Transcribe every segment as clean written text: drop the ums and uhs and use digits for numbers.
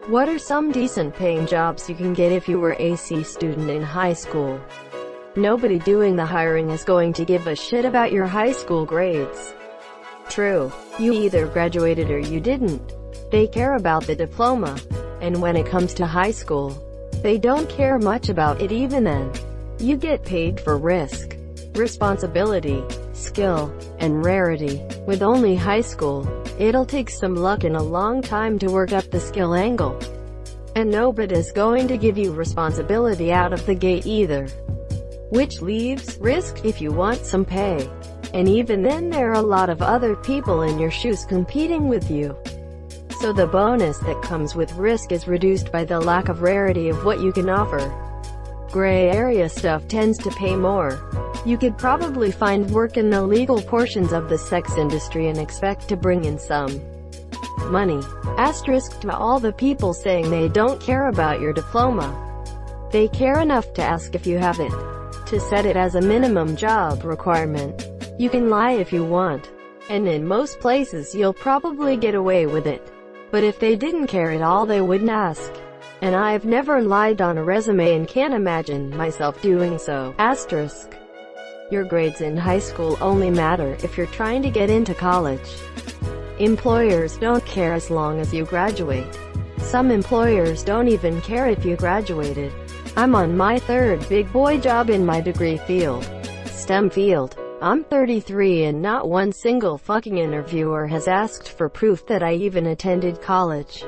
What are some decent paying jobs you can get if you were a C student in high school? Nobody doing the hiring is going to give a shit about your high school grades. True. You either graduated or you didn't. They care about the diploma. And when it comes to high school, they don't care much about it even then. You get paid for risk, responsibility, skill, and rarity. With only high school, it'll take some luck and a long time to work up the skill angle. And nobody's going to give you responsibility out of the gate either. Which leaves risk if you want some pay. And even then there are a lot of other people in your shoes competing with you. So the bonus that comes with risk is reduced by the lack of rarity of what you can offer. Gray area stuff tends to pay more. You could probably find work in the legal portions of the sex industry and expect to bring in some money. Asterisk to all the people saying they don't care about your diploma. They care enough to ask if you have it, to set it as a minimum job requirement. You can lie if you want, and in most places you'll probably get away with it. But if they didn't care at all, they wouldn't ask. And I've never lied on a resume and can't imagine myself doing so. Asterisk. Your grades in high school only matter if you're trying to get into college. Employers don't care as long as you graduate. Some employers don't even care if you graduated. I'm on my third big boy job in my degree field, STEM field. I'm 33 and not one single fucking interviewer has asked for proof that I even attended college.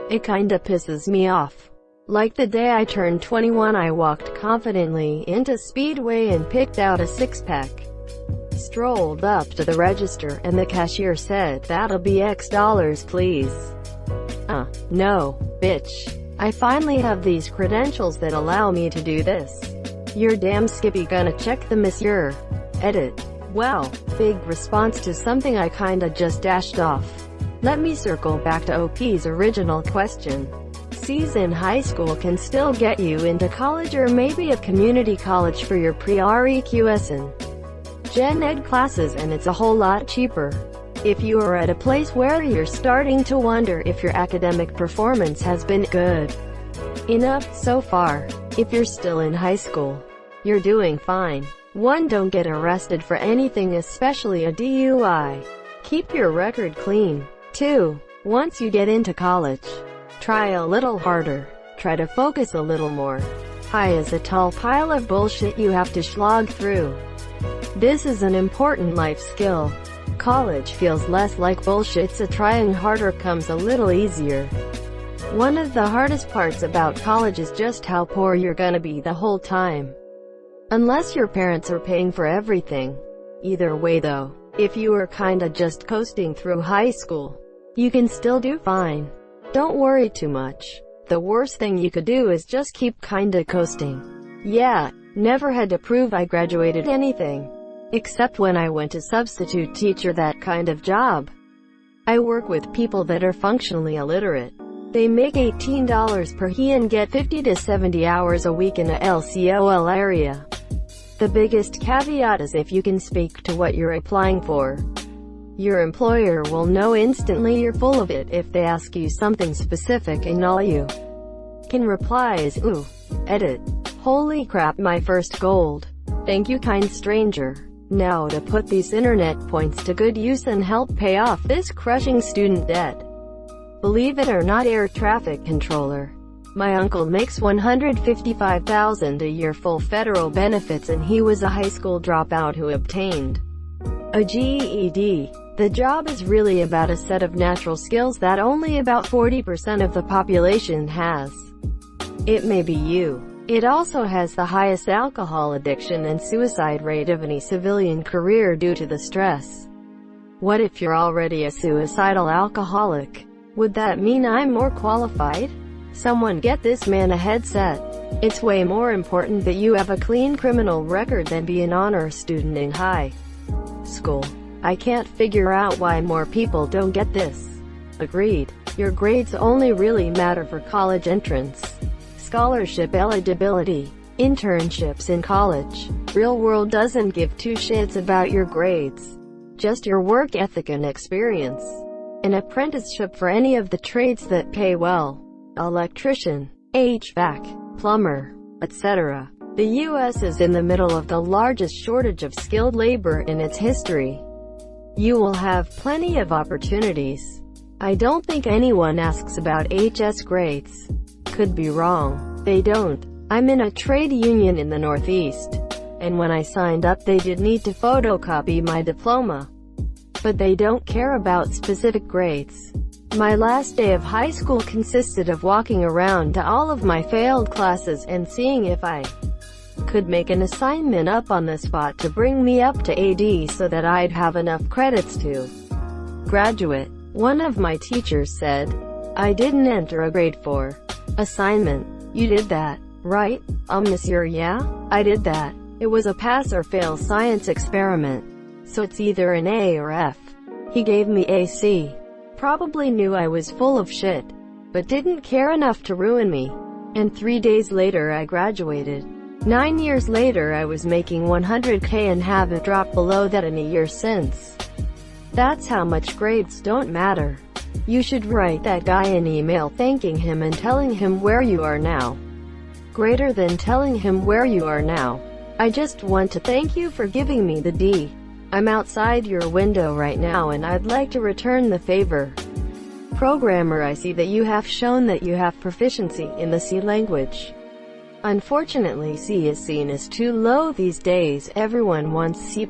It kinda pisses me off. Like the day I turned 21, I walked confidently into Speedway and picked out a six-pack. Strolled up to the register and the cashier said, "That'll be X dollars, please." No, bitch. I finally have these credentials that allow me to do this. You're damn skippy gonna check the monsieur. Edit. Wow, big response to something I kinda just dashed off. Let me circle back to OP's original question. C's in high school can still get you into college or maybe a community college for your pre-REQS and Gen Ed classes, and it's a whole lot cheaper. If you are at a place where you're starting to wonder if your academic performance has been good enough so far, if you're still in high school, you're doing fine. 1. Don't get arrested for anything, especially a DUI. Keep your record clean. 2. Once you get into college, try a little harder. Try to focus a little more. High is a tall pile of bullshit you have to slog through. This is an important life skill. College feels less like bullshit, so trying harder comes a little easier. One of the hardest parts about college is just how poor you're gonna be the whole time. Unless your parents are paying for everything. Either way though, if you are kinda just coasting through high school, you can still do fine. Don't worry too much. The worst thing you could do is just keep kinda coasting. Yeah, never had to prove I graduated anything. Except when I went to substitute teacher, that kind of job. I work with people that are functionally illiterate. They make $18 per he and get 50 to 70 hours a week in a LCOL area. The biggest caveat is if you can speak to what you're applying for. Your employer will know instantly you're full of it if they ask you something specific and all you can reply is, "Ooh." Edit. Holy crap, my first gold. Thank you, kind stranger. Now to put these internet points to good use and help pay off this crushing student debt. Believe it or not, air traffic controller. My uncle makes $155,000 a year, full federal benefits, and he was a high school dropout who obtained a GED. The job is really about a set of natural skills that only about 40% of the population has. It may be you. It also has the highest alcohol addiction and suicide rate of any civilian career due to the stress. What if you're already a suicidal alcoholic? Would that mean I'm more qualified? Someone get this man a headset. It's way more important that you have a clean criminal record than be an honor student in high school. I can't figure out why more people don't get this. Agreed. Your grades only really matter for college entrance, scholarship eligibility, internships in college. Real world doesn't give two shits about your grades. Just your work ethic and experience. An apprenticeship for any of the trades that pay well electrician, HVAC, plumber, etc. The U.S. is in the middle of the largest shortage of skilled labor in its history. You will have plenty of opportunities. I don't think anyone asks about HS grades. Could be wrong. They don't. I'm in a trade union in the Northeast, and when I signed up they did need to photocopy my diploma. But they don't care about specific grades. My last day of high school consisted of walking around to all of my failed classes and seeing if I could make an assignment up on the spot to bring me up to AD so that I'd have enough credits to graduate. One of my teachers said, "I didn't enter a grade 4 assignment." "You did that, right?" Monsieur, yeah, I did that. It was a pass or fail science experiment. So it's either an A or F. He gave me AC. Probably knew I was full of shit, but didn't care enough to ruin me. And 3 days later I graduated. 9 years later I was making $100K and haven't dropped below that in a year since. That's how much grades don't matter. You should write that guy an email thanking him and telling him where you are now. Greater than telling him where you are now. I just want to thank you for giving me the D. I'm outside your window right now and I'd like to return the favor. Programmer, I see that you have shown that you have proficiency in the C language. Unfortunately, C is seen as too low these days. Everyone wants C++.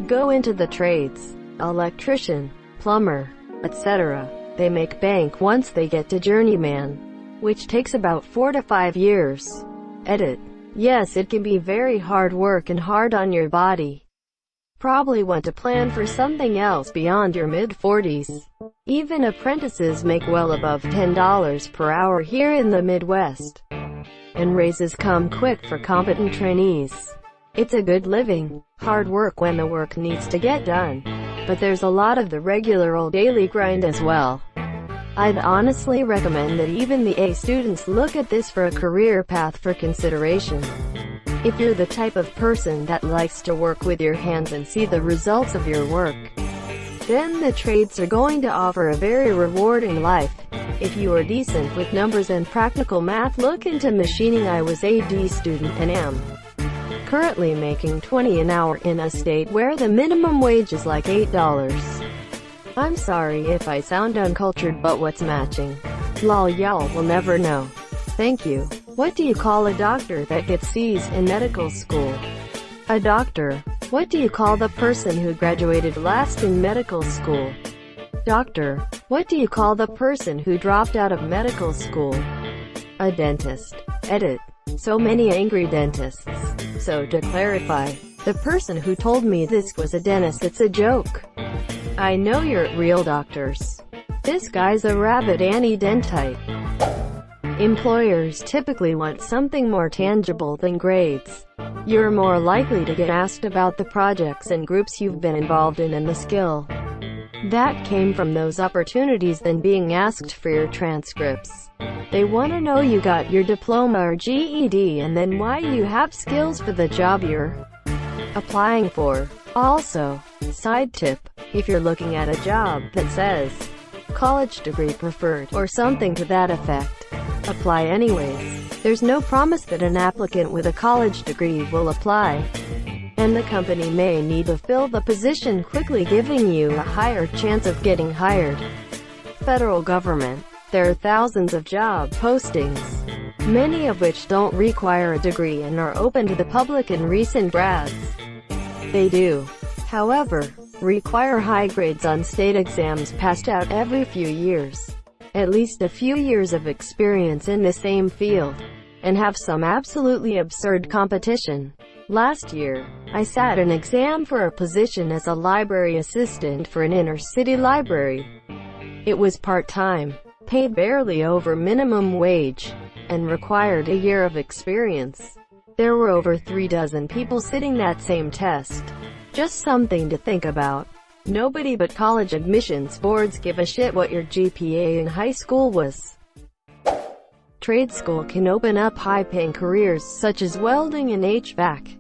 Go into the trades, electrician, plumber, etc. They make bank once they get to journeyman, which takes about 4 to 5 years. Edit. Yes, it can be very hard work and hard on your body. Probably want to plan for something else beyond your mid-40s. Even apprentices make well above $10 per hour here in the Midwest. And raises come quick for competent trainees. It's a good living. Hard work when the work needs to get done. But there's a lot of the regular old daily grind as well. I'd honestly recommend that even the A students look at this for a career path for consideration. If you're the type of person that likes to work with your hands and see the results of your work, then the trades are going to offer a very rewarding life. If you are decent with numbers and practical math, look into machining. I was a D student and am currently making $20 an hour in a state where the minimum wage is like $8. I'm sorry if I sound uncultured, but what's matching? Lol, y'all will never know. Thank you. What do you call a doctor that gets C's in medical school? A doctor. What do you call the person who graduated last in medical school? Doctor. What do you call the person who dropped out of medical school? A dentist. Edit. So many angry dentists. So to clarify, the person who told me this was a dentist, it's a joke. I know you're real doctors. This guy's a rabbit anti-dentite. Employers typically want something more tangible than grades. You're more likely to get asked about the projects and groups you've been involved in and the skill that came from those opportunities than being asked for your transcripts. They want to know you got your diploma or GED and then why you have skills for the job you're applying for. Also, side tip, if you're looking at a job that says college degree preferred or something to that effect, apply anyways. There's no promise that an applicant with a college degree will apply, and the company may need to fill the position quickly, giving you a higher chance of getting hired. Federal government. There are thousands of job postings, many of which don't require a degree and are open to the public and recent grads. They do, however, require high grades on state exams passed out every few years, at least a few years of experience in the same field, and have some absolutely absurd competition. Last year, I sat an exam for a position as a library assistant for an inner-city library. It was part-time, paid barely over minimum wage, and required a year of experience. There were over 3 dozen people sitting that same test. Just something to think about. Nobody but college admissions boards give a shit what your GPA in high school was. Trade school can open up high-paying careers such as welding and HVAC.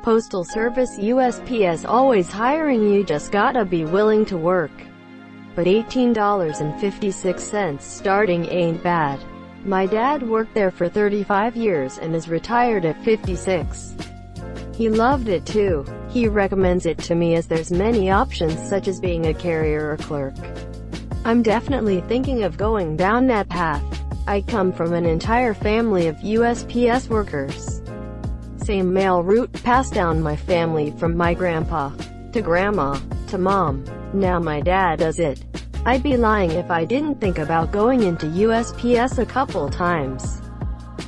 Postal Service USPS always hiring, you just gotta be willing to work. but $18.56 starting ain't bad. My dad worked there for 35 years and is retired at 56. He loved it too. He recommends it to me as there's many options such as being a carrier or clerk. I'm definitely thinking of going down that path. I come from an entire family of USPS workers. Same mail route passed down my family from my grandpa to grandma to mom. Now my dad does it. I'd be lying if I didn't think about going into USPS a couple times.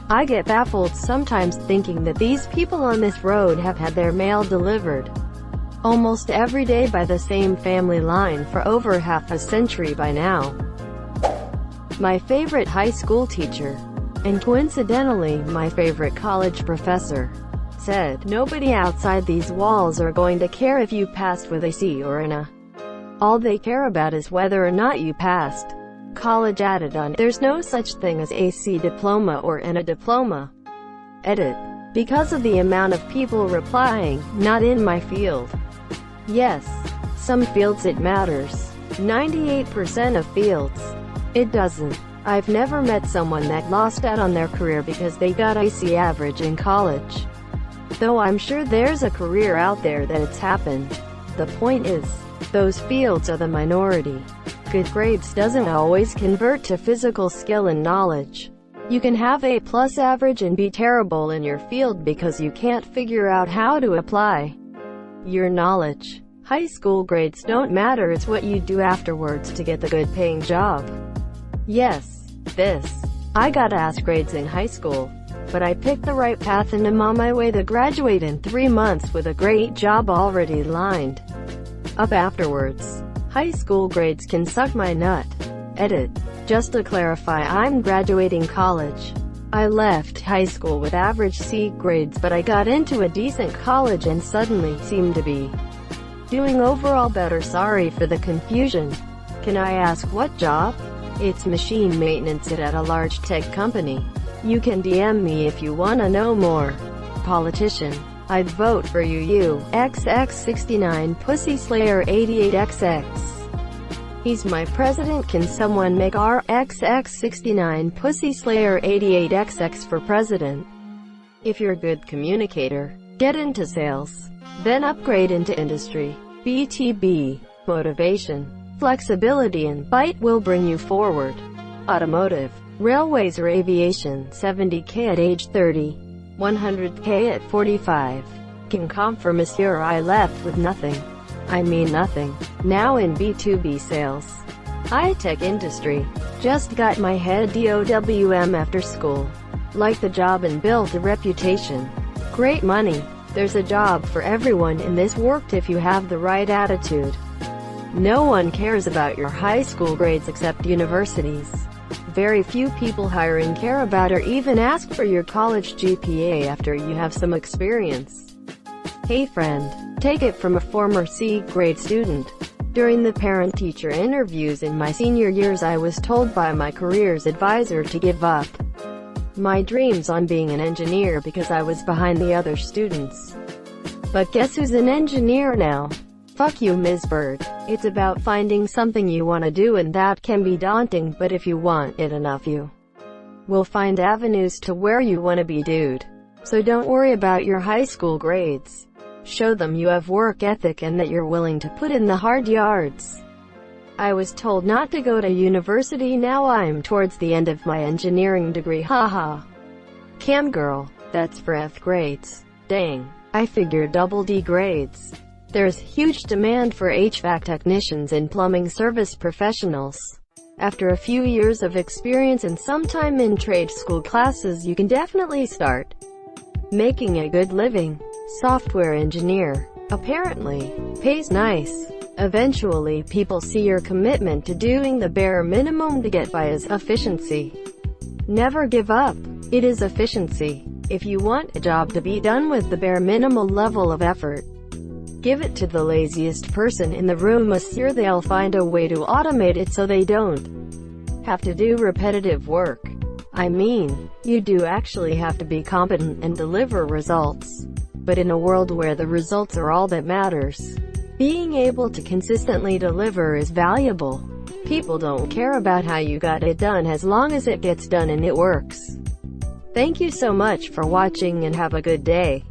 I get baffled sometimes thinking that these people on this road have had their mail delivered almost every day by the same family line for over half a century by now. My favorite high school teacher, and coincidentally my favorite college professor, said, "Nobody outside these walls are going to care if you passed with a C or an A. All they care about is whether or not you passed." College added on, "There's no such thing as a C diploma or an A diploma." Edit. Because of the amount of people replying, "Not in my field." Yes, some fields it matters. 98% of fields, it doesn't. I've never met someone that lost out on their career because they got a C average in college. Though I'm sure there's a career out there that it's happened. The point is, those fields are the minority. Good grades doesn't always convert to physical skill and knowledge. You can have a plus average and be terrible in your field because you can't figure out how to apply your knowledge. High school grades don't matter, it's what you do afterwards to get the good paying job. Yes, I got ass grades in high school, but I picked the right path and am on my way to graduate in 3 months with a great job already lined up afterwards. High school grades can suck my nut. Edit. Just to clarify, I'm graduating college. I left high school with average C grades, but I got into a decent college and suddenly seemed to be doing overall better. Sorry for the confusion. Can I ask what job? It's machine maintenance at a large tech company. You can DM me if you wanna know more. Politician. I'd vote for you, XX69 Pussy Slayer 88XX. He's my president. Can someone make our XX69 Pussy Slayer 88XX for president? If you're a good communicator, get into sales, then upgrade into industry. BTB. Motivation, flexibility and bite will bring you forward. Automotive, railways or aviation. 70K at age 30. 100K at 45. Can confirm, monsieur, I left with nothing. I mean nothing. Now in B2B sales. High-tech industry. Just got my head DOWM after school. Like the job and built a reputation. Great money. There's a job for everyone in this work if you have the right attitude. No one cares about your high school grades except universities. Very few people hiring care about or even ask for your college GPA after you have some experience. Hey friend, take it from a former C-grade student. During the parent-teacher interviews in my senior years, I was told by my careers advisor to give up my dreams on being an engineer because I was behind the other students. But guess who's an engineer now? Fuck you, Ms. Bird. It's about finding something you want to do, and that can be daunting, but if you want it enough, you will find avenues to where you want to be, dude. So don't worry about your high school grades. Show them you have work ethic and that you're willing to put in the hard yards. I was told not to go to university. Now I'm towards the end of my engineering degree. Haha. Cam girl. That's for F grades. Dang. I figured double D grades. There's huge demand for HVAC technicians and plumbing service professionals. After a few years of experience and some time in trade school classes, you can definitely start making a good living. Software engineer. Apparently. Pays nice. Eventually people see your commitment to doing the bare minimum to get by as efficiency. Never give up. It is efficiency. If you want a job to be done with the bare minimal level of effort, give it to the laziest person in the room, monsieur. They'll find a way to automate it so they don't have to do repetitive work. I mean, you do actually have to be competent and deliver results. But in a world where the results are all that matters, being able to consistently deliver is valuable. People don't care about how you got it done as long as it gets done and it works. Thank you so much for watching and have a good day.